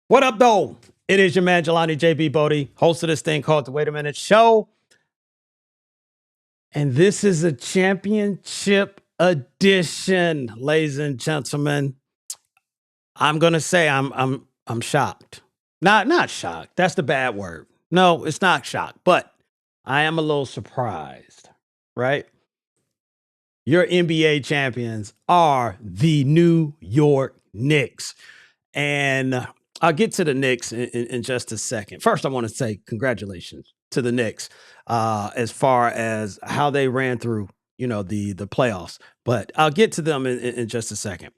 What up, though? It is your man, Jelani JB Bodie, host of this thing called the Wait a Minute Show. And this is a championship edition, ladies and gentlemen. I'm gonna say I'm shocked. Not shocked. That's the bad word. No, it's not shocked, but I am a little surprised, right? Your NBA champions are the New York Knicks. And I'll get to the Knicks in just a second. First, I want to say congratulations to the Knicks as far as how they ran through, the playoffs. But I'll get to them in just a second.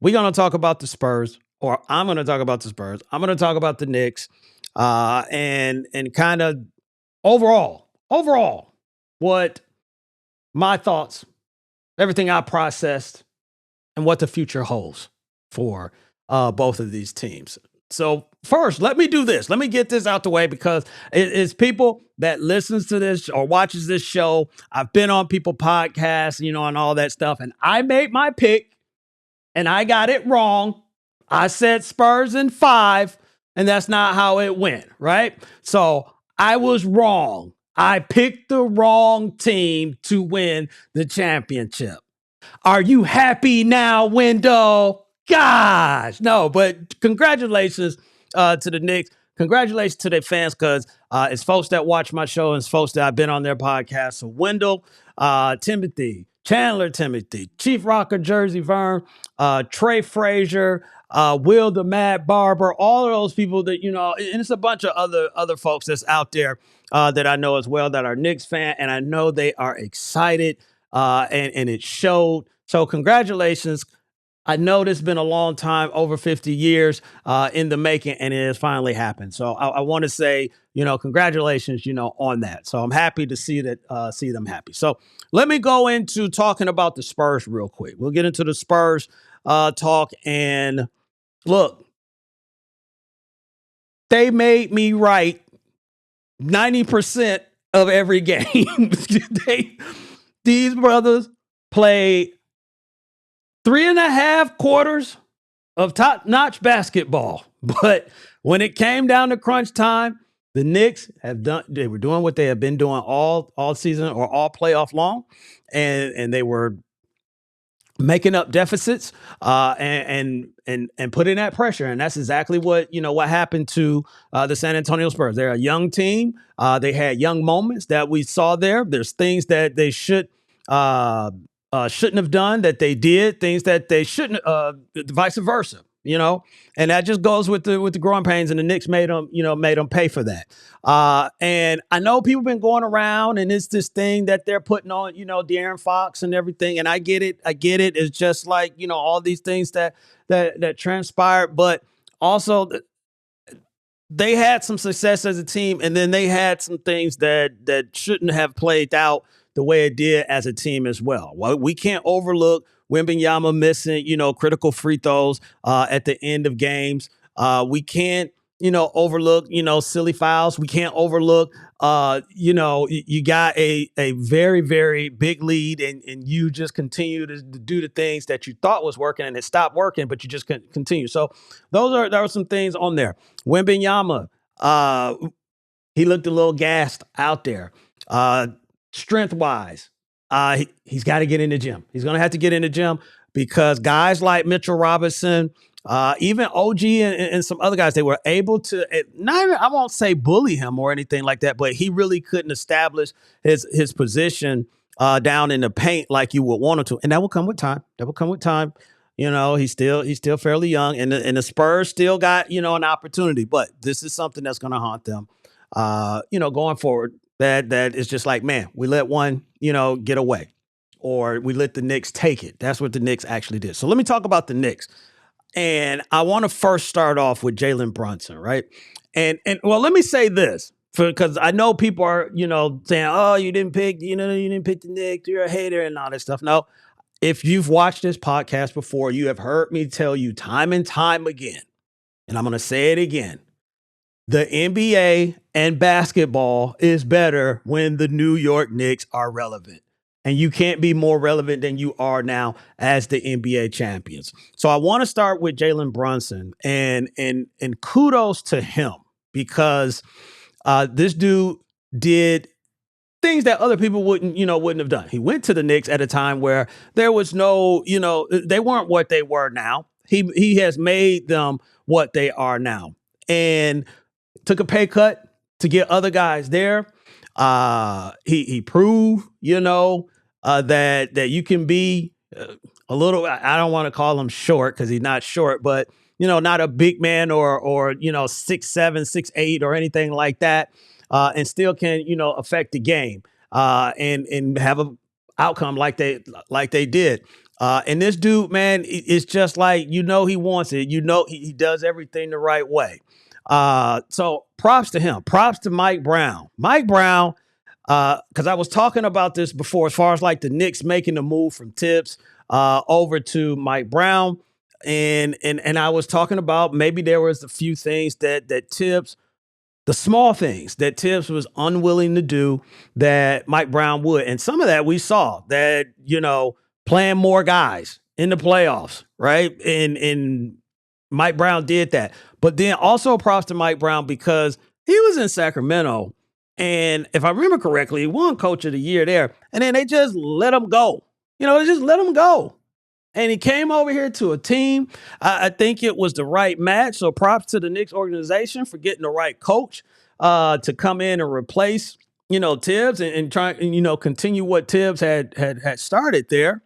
We're going to talk about the Spurs, or I'm going to talk about the Spurs. I'm going to talk about the Knicks, and kind of overall, what my thoughts, everything I processed, and what the future holds for both of these teams. So first, let me do this. Let me get this out the way because it's people that listens to this or watches this show. I've been on people podcasts, and all that stuff. And I made my pick and I got it wrong. I said Spurs in 5, and that's not how it went, right? So I was wrong. I picked the wrong team to win the championship. Are you happy now, Window? Gosh, no, but congratulations to the Knicks. Congratulations to their fans because it's folks that watch my show and it's folks that I've been on their podcast. So Wendell, Timothy, Chandler Timothy, Chief Rocker, Jersey Vern, Trey Frazier, Will the Mad Barber, all of those people that, and it's a bunch of other folks that's out there that I know as well that are Knicks fan, and I know they are excited and it showed. So congratulations. I know this has been a long time, over 50 years in the making, and it has finally happened. So I want to say, congratulations, on that. So I'm happy to see that, see them happy. So let me go into talking about the Spurs real quick. We'll get into the Spurs talk, and look, they made me right 90% of every game. These brothers played 3.5 quarters of top-notch basketball. But when it came down to crunch time, the Knicks they were doing what they have been doing all season or all playoff long, and they were making up deficits and putting that pressure. And that's exactly what happened to the San Antonio Spurs. They're a young team. They had young moments that we saw there. There's things that they shouldn't have done that they did, things that they shouldn't, vice versa, and that just goes with the growing pains, and the Knicks made them pay for that. And I know people been going around and it's this thing that they're putting on, De'Aaron Fox and everything. And I get it. It's just like, all these things that transpired, but also they had some success as a team, and then they had some things that shouldn't have played out the way it did as a team as well. Well, we can't overlook Wembanyama missing, critical free throws at the end of games. We can't, overlook, silly fouls. We can't overlook, you got a very, very big lead, and you just continue to do the things that you thought was working and it stopped working, but you just continue. So there were some things on there. Wembanyama, he looked a little gassed out there. Strength wise, he's got to get in the gym. He's going to have to get in the gym because guys like Mitchell Robinson, even OG and some other guys, they were able to I won't say bully him or anything like that, but he really couldn't establish his position down in the paint like you would want him to. And that will come with time. He's still fairly young, and the Spurs still got, an opportunity, but this is something that's going to haunt them, going forward. That is just like, man, we let one, get away, or we let the Knicks take it. That's what the Knicks actually did. So let me talk about the Knicks. And I want to first start off with Jalen Brunson, right? And well, let me say this, because I know people are, saying, oh, you didn't pick the Knicks, you're a hater and all that stuff. No, if you've watched this podcast before, you have heard me tell you time and time again, and I'm going to say it again. The NBA and basketball is better when the New York Knicks are relevant. and you can't be more relevant than you are now as the NBA champions. So I want to start with Jalen Brunson, and kudos to him because this dude did things that other people wouldn't have done. He went to the Knicks at a time where there was no, they weren't what they were now. He has made them what they are now, and took a pay cut to get other guys there. He proved, that you can be a little. I don't want to call him short because he's not short, but not a big man or 6'7", 6'8", or anything like that, and still can affect the game and have a outcome like they did. And this dude, man, it's just like he wants it. He does everything the right way. So props to him. Props to Mike Brown. Mike Brown, because I was talking about this before, as far as like the Knicks making the move from Tibbs over to Mike Brown, and I was talking about maybe there was a few things that Tibbs, the small things that Tibbs was unwilling to do that Mike Brown would, and some of that we saw that playing more guys in the playoffs, right? And Mike Brown did that. But then also props to Mike Brown because he was in Sacramento. And if I remember correctly, he won Coach of the Year there. And then they just let him go. They just let him go. And he came over here to a team. I think it was the right match. So props to the Knicks organization for getting the right coach to come in and replace, Tibbs and try and, continue what Tibbs had started there.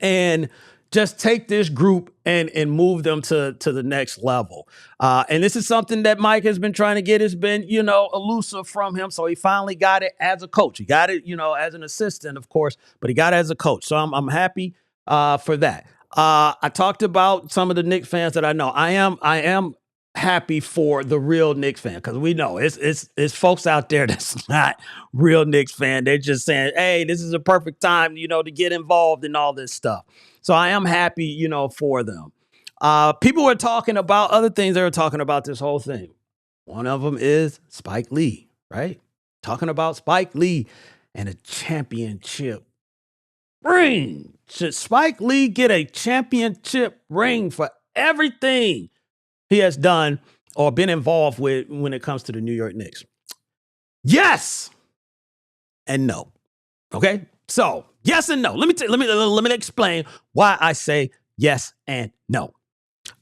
And just take this group and move them to the next level. And this is something that Mike has been trying to get. Has been, elusive from him. So he finally got it as a coach. He got it, as an assistant, of course, but he got it as a coach. So I'm happy for that. I talked about some of the Knicks fans that I know. I am happy for the real Knicks fan because we know it's folks out there that's not real Knicks fan. They're just saying, hey, this is a perfect time, to get involved in all this stuff. So I am happy, for them. People were talking about other things. They were talking about this whole thing. One of them is Spike Lee, right? Talking about Spike Lee and a championship ring. Should Spike Lee get a championship ring for everything he has done or been involved with when it comes to the New York Knicks? Yes and no. Okay, so yes and no. Let me explain why I say yes and no.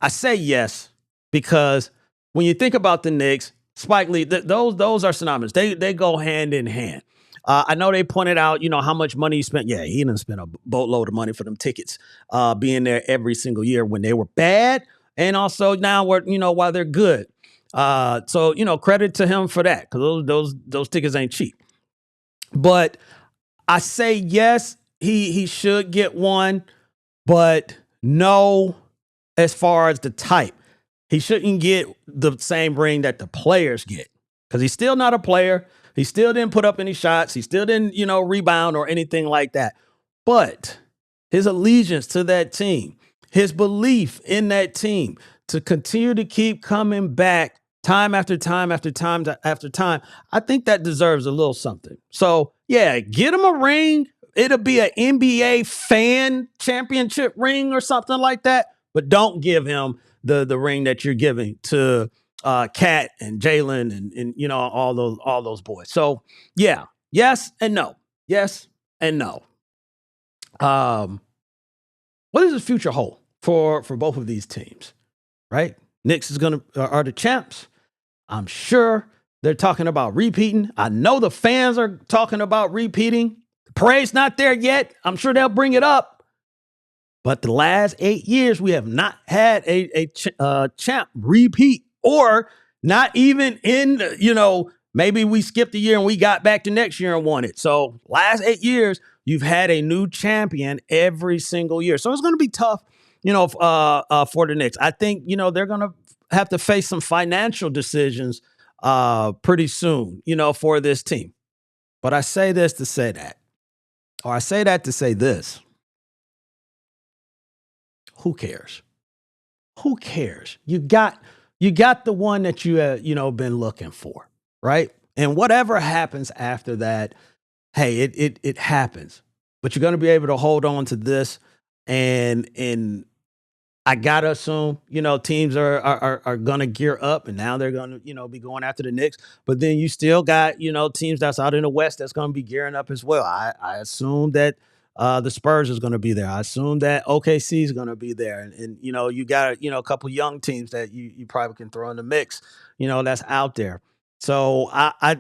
I say yes because when you think about the Knicks, Spike Lee, those are synonymous. They go hand in hand. I know they pointed out, how much money he spent. Yeah, he didn't spend a boatload of money for them tickets, being there every single year when they were bad, and also now while they're good. So credit to him for that because those tickets ain't cheap. But I say yes, he should get one, but no, as far as the type. He shouldn't get the same ring that the players get because he's still not a player. He still didn't put up any shots. He still didn't, rebound or anything like that. But his allegiance to that team, his belief in that team to continue to keep coming back time after time after time after time, I think that deserves a little something. So, yeah, get him a ring. It'll be an NBA fan championship ring or something like that. But don't give him the ring that you're giving to Cat and Jalen and all those boys. So yeah, yes and no, yes and no. What does the future hold for both of these teams? Right, Knicks are the champs. I'm sure they're talking about repeating. I know the fans are talking about repeating. The parade's not there yet. I'm sure they'll bring it up. But the last 8 years, we have not had a champ repeat, or not even in, maybe we skipped a year and we got back to next year and won it. So last 8 years, you've had a new champion every single year. So it's going to be tough, for the Knicks. I think, they're going to have to face some financial decisions pretty soon, for this team. But I say this to say that, or I say that to say this. Who cares? Who cares? You got the one that you have, been looking for, right? And whatever happens after that, hey, it happens. but you're going to be able to hold on to this. And I gotta assume, teams are gonna gear up, and now they're gonna, be going after the Knicks. But then you still got, teams that's out in the West that's gonna be gearing up as well. I assume that the Spurs is gonna be there. I assume that OKC is gonna be there, and you got a couple young teams that you probably can throw in the mix, that's out there. So I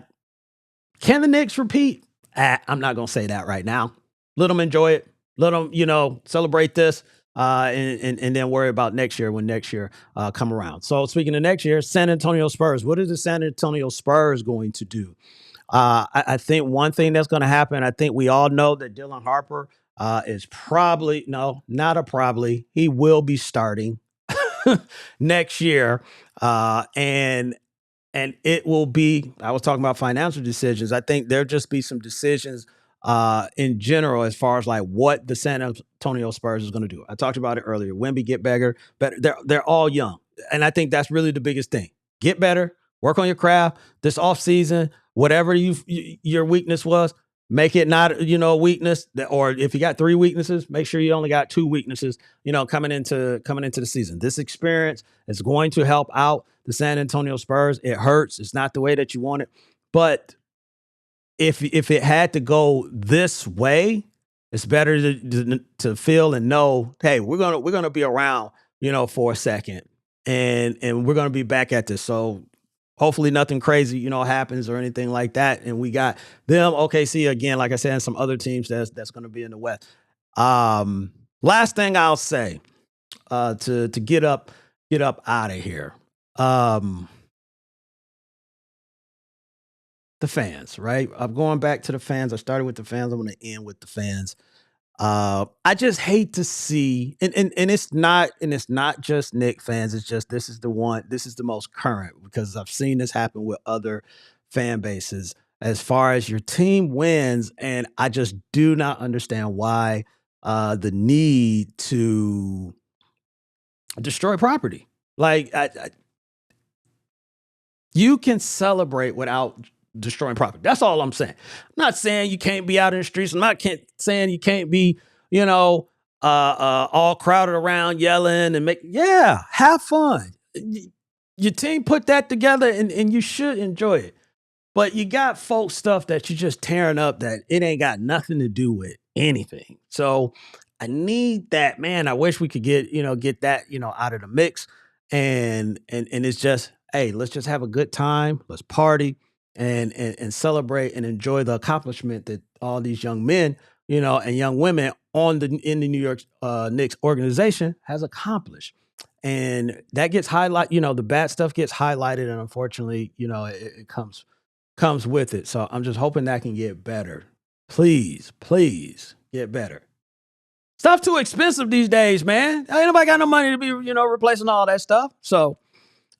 can the Knicks repeat? I'm not gonna say that right now. Let them enjoy it. Let them, celebrate this, and then worry about next year when next year come around. So speaking of next year, San Antonio Spurs. What is the San Antonio Spurs going to do? I think one thing that's going to happen. I think we all know that Dylan Harper is probably no, not a probably. He will be starting next year, and it will be. I was talking about financial decisions. I think there'll just be some decisions in general as far as like what the San Antonio Spurs is going to do. I talked about it earlier. Wemby get better, but they're all young, and I think that's really the biggest thing. Get better, work on your craft this off season. Whatever your weakness was, make it not a weakness. Or if you got three weaknesses, make sure you only got two weaknesses. Coming into the season, this experience is going to help out the San Antonio Spurs. It hurts. It's not the way that you want it, but if it had to go this way, it's better to feel and know, hey, we're gonna be around, for a second, and we're gonna be back at this. So hopefully nothing crazy, happens or anything like that. And we got them, OKC again, like I said, and some other teams that's gonna be in the West. Last thing I'll say, to get up out of here. The fans, right? I'm going back to the fans. I started with the fans. I'm going to end with the fans. I just hate to see, and it's not just Nick fans. It's just this is the one. This is the most current because I've seen this happen with other fan bases. As far as your team wins, and I just do not understand why the need to destroy property. Like you can celebrate without destroying property. That's all I'm saying. I'm not saying you can't be out in the streets. I'm not saying you can't be, all crowded around yelling and have fun. Your team put that together, and you should enjoy it. But you got folk stuff that you're just tearing up that it ain't got nothing to do with anything. So I need that, man. I wish we could get that, out of the mix. And it's just, hey, let's just have a good time. Let's party and celebrate and enjoy the accomplishment that all these young men, and young women in the New York Knicks organization has accomplished. And that gets highlighted, the bad stuff gets highlighted, and unfortunately, it comes with it. So I'm just hoping that can get better. Please, please get better. Stuff too expensive these days, man. Ain't nobody got no money to be, replacing all that stuff. So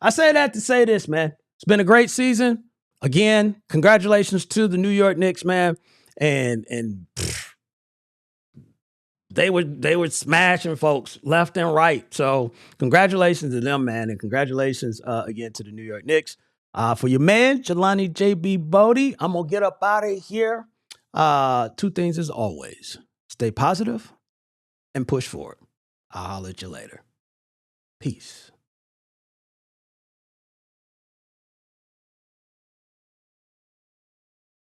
I say that to say this, man. It's been a great season. Again, congratulations to the New York Knicks, man. And they were smashing folks left and right. So congratulations to them, man, and congratulations again to the New York Knicks. For your man, Jelani JB Bodie, I'm gonna get up out of here. Two things as always: stay positive and push forward. I'll holler at you later. Peace.